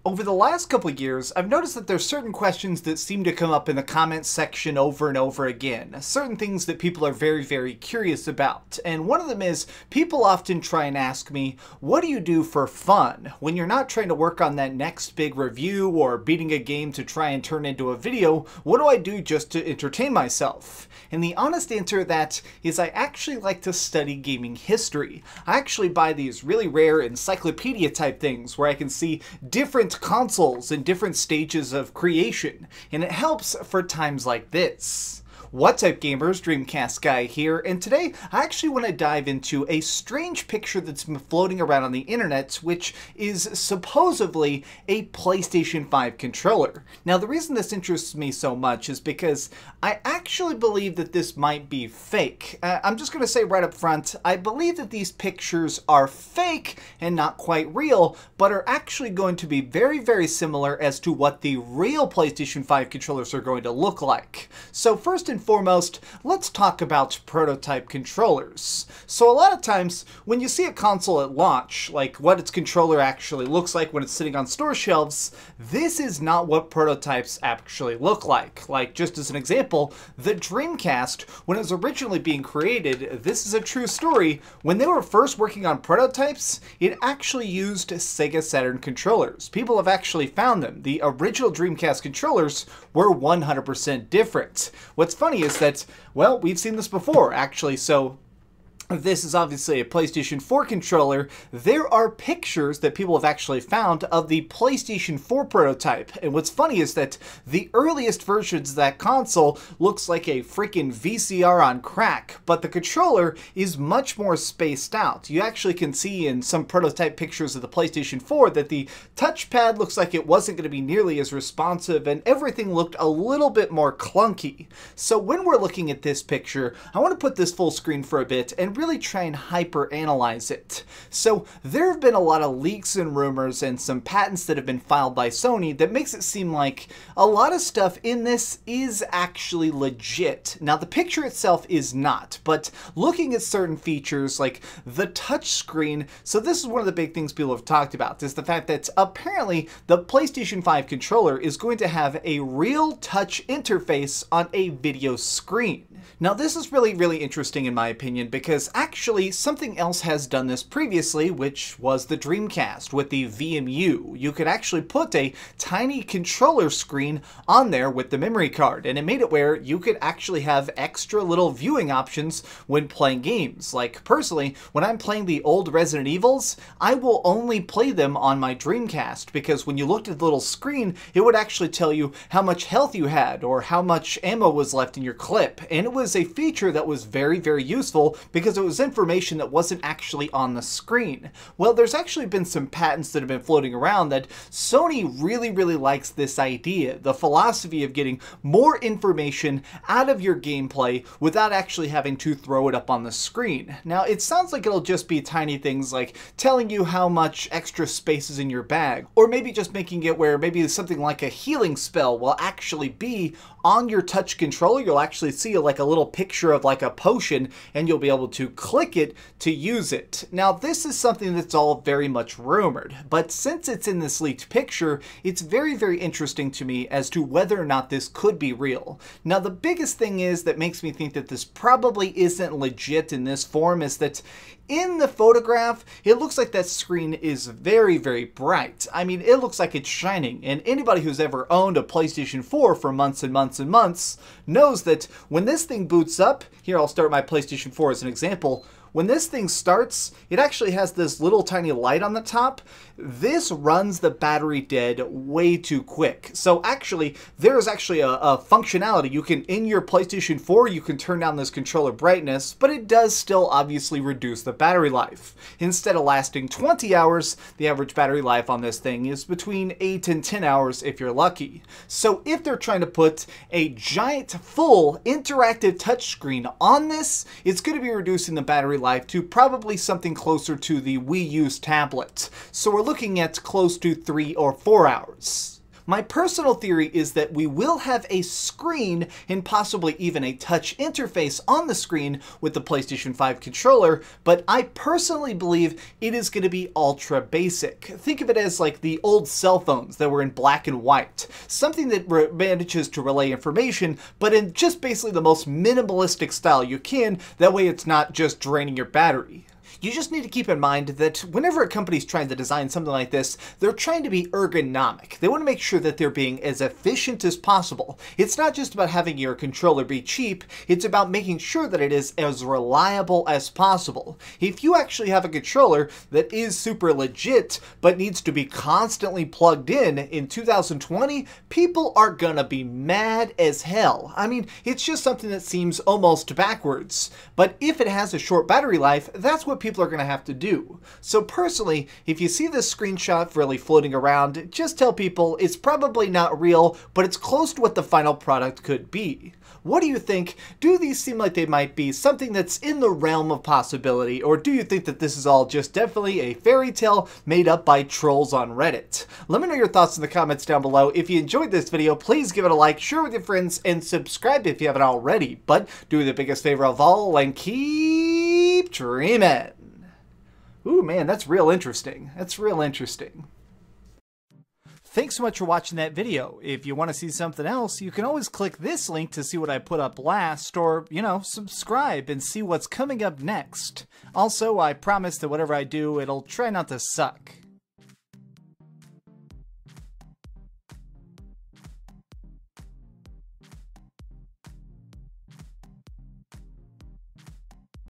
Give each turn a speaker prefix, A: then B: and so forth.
A: Over the last couple of years, I've noticed that there's certain questions that seem to come up in the comments section over and over again. Certain things that people are very, very curious about. And one of them is, people often try and ask me, what do you do for fun? When you're not trying to work on that next big review or beating a game to try and turn into a video, what do I do just to entertain myself? And the honest answer to that is I actually like to study gaming history. I actually buy these really rare encyclopedia type things where I can see different consoles in different stages of creation, and it helps for times like this. What's up gamers, DreamcastGuy here, and today I actually want to dive into a strange picture that's been floating around on the internet, which is supposedly a PlayStation 5 controller. Now the reason this interests me so much is because I actually believe that this might be fake. I'm just going to say right up front, I believe that these pictures are fake and not quite real, but are actually going to be very, very similar as to what the real PlayStation 5 controllers are going to look like. So first and foremost, let's talk about prototype controllers. So a lot of times when you see a console at launch, like what its controller actually looks like when it's sitting on store shelves, this is not what prototypes actually look like. Like just as an example, the Dreamcast, when it was originally being created, this is a true story, when they were first working on prototypes, it actually used Sega Saturn controllers. People have actually found them. The original Dreamcast controllers were 100% different. What's funny is that, well, we've seen this before, actually, so this is obviously a PlayStation 4 controller. There are pictures that people have actually found of the PlayStation 4 prototype. And what's funny is that the earliest versions of that console looks like a freaking VCR on crack, but the controller is much more spaced out. You actually can see in some prototype pictures of the PlayStation 4 that the touchpad looks like it wasn't going to be nearly as responsive, and everything looked a little bit more clunky. So when we're looking at this picture, I want to put this full screen for a bit and really try and hyper-analyze it. So there have been a lot of leaks and rumors and some patents that have been filed by Sony that makes it seem like a lot of stuff in this is actually legit. Now the picture itself is not, but looking at certain features like the touch screen, so this is one of the big things people have talked about, is the fact that apparently the PlayStation 5 controller is going to have a real touch interface on a video screen. Now this is really, really interesting in my opinion, because actually something else has done this previously, which was the Dreamcast with the VMU. You could actually put a tiny controller screen on there with the memory card, and it made it where you could actually have extra little viewing options when playing games. Like personally, when I'm playing the old Resident Evils, I will only play them on my Dreamcast, because when you looked at the little screen, it would actually tell you how much health you had or how much ammo was left in your clip, and it was a feature that was very, very useful because it was information that wasn't actually on the screen. Well, there's actually been some patents that have been floating around that Sony really, really likes this idea, the philosophy of getting more information out of your gameplay without actually having to throw it up on the screen. Now, it sounds like it'll just be tiny things like telling you how much extra space is in your bag, or maybe just making it where maybe something like a healing spell will actually be on your touch controller. You'll actually see like a little picture of like a potion, and you'll be able to click it to use it. Now this is something that's all very much rumored, but since it's in this leaked picture, it's very, very interesting to me as to whether or not this could be real. Now the biggest thing is that makes me think that this probably isn't legit in this form is that in the photograph, it looks like that screen is very, very bright. I mean, it looks like it's shining, and anybody who's ever owned a PlayStation 4 for months and months and months knows that when this thing boots up, here I'll start my PlayStation 4 as an example, when this thing starts, it actually has this little tiny light on the top. This runs the battery dead way too quick. So actually, there is actually a functionality. You can, in your PlayStation 4, you can turn down this controller brightness, but it does still obviously reduce the battery life. Instead of lasting 20 hours, the average battery life on this thing is between 8 and 10 hours if you're lucky. So if they're trying to put a giant, full, interactive touchscreen on this, it's going to be reducing the battery life to probably something closer to the Wii U's tablet. So we're looking at close to 3 or 4 hours. My personal theory is that we will have a screen and possibly even a touch interface on the screen with the PlayStation 5 controller, but I personally believe it is going to be ultra basic. Think of it as like the old cell phones that were in black and white. Something that manages to relay information, but in just basically the most minimalistic style you can. That way it's not just draining your battery. You just need to keep in mind that whenever a company's trying to design something like this, they're trying to be ergonomic. They want to make sure that they're being as efficient as possible. It's not just about having your controller be cheap, it's about making sure that it is as reliable as possible. If you actually have a controller that is super legit, but needs to be constantly plugged in 2020, people are gonna be mad as hell. I mean, it's just something that seems almost backwards. But if it has a short battery life, that's what people are going to have to do. So personally, if you see this screenshot really floating around, just tell people it's probably not real, but it's close to what the final product could be. What do you think? Do these seem like they might be something that's in the realm of possibility, or do you think that this is all just definitely a fairy tale made up by trolls on Reddit? Let me know your thoughts in the comments down below. If you enjoyed this video, please give it a like, share with your friends, and subscribe if you haven't already. But do the biggest favor of all and keep dreaming. Ooh, man, that's real interesting. That's real interesting. Thanks so much for watching that video. If you want to see something else, you can always click this link to see what I put up last, or, subscribe and see what's coming up next. Also, I promise that whatever I do, it'll try not to suck.